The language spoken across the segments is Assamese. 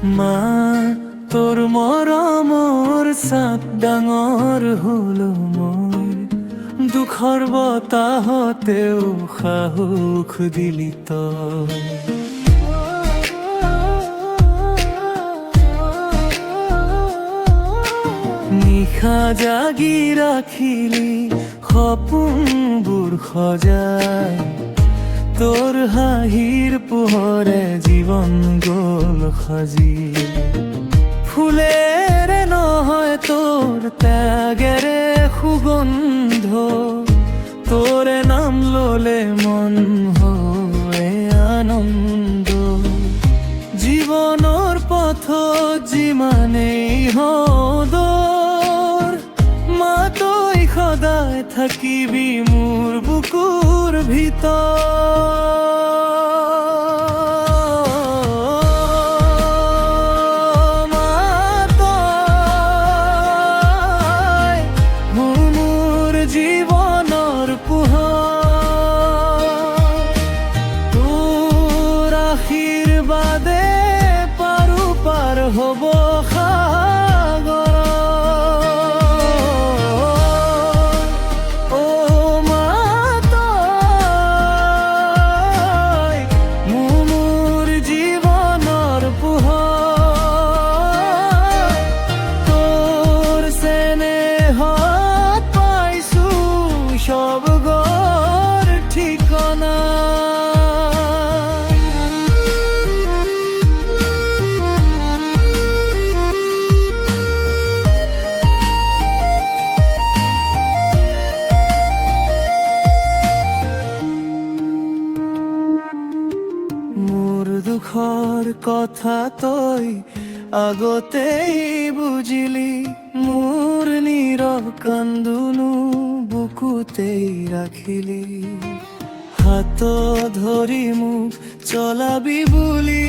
মা তোৰ মৰমৰ চাপ ডাঙৰ হলো মোৰ, দুখৰ বতাহতেও সাহস দিলি তই। নিশা জাগি ৰাখিলি সপোনবোৰ সজাই, তোৰ হাঁহিৰ পোহৰে জীৱন গ'ল সাজি। ফুলেৰে নহয় তোৰ ত্যাগেৰে সুগন্ধ, তোৰে নাম ললে মন হয় আনন্দ। জীৱনৰ পথত যিমানেই হওঁ মা তই সদায় থাকিবি মোৰ বুকুৰ ভিতৰত। মা তই মোৰ জীৱনৰ পোহৰ, তোৰ আশীৰ্বাদে পাৰো পাৰ হ'ব দুখৰ কথা তই আগতেই বুজিলি, মোৰ নীৰৱ কান্দোনো বুকুতেই ৰাখিলি। হাত ধৰি মোক চলাবি বুলি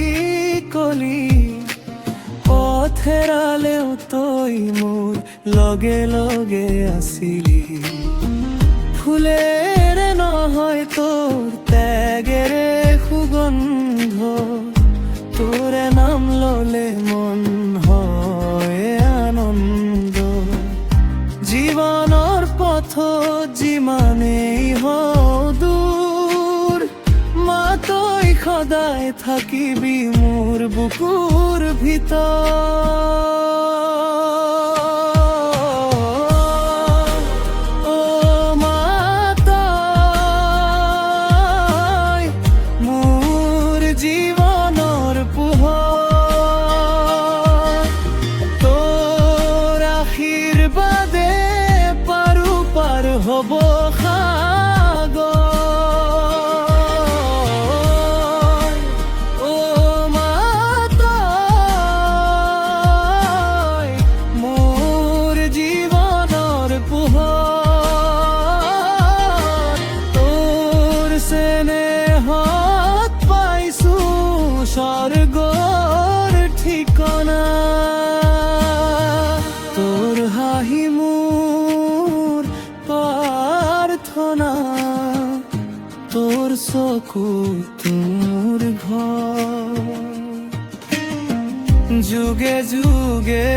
কলি, পথ হেৰালেও তই মোৰ লগে লগে আছিলি। ফুলেৰে নহয় তোৰ ত্যাগেৰে সুগন্ধ, তোৰে নাম ললে মন হয় আনন্দ। জীৱনৰ পথত যিমানেই হওঁ দূৰ, মা তই সদায় থাকিবি মোৰ বুকুৰ ভিতৰত। জীৱনৰ পোহৰ, তোৰ আশীৰ্বাদে পাৰো পাৰ হ'ব সাগৰ। অ মা তই মোৰ জীৱনৰ পোহৰ, তোৰ চেনেহত পাইছো স্বৰ্গৰ ঠিকনা। তোৰ হাঁহি মোৰ প্ৰাৰ্থনা, তোৰ চকু তোৰ ঘৰ। যুগে যুগে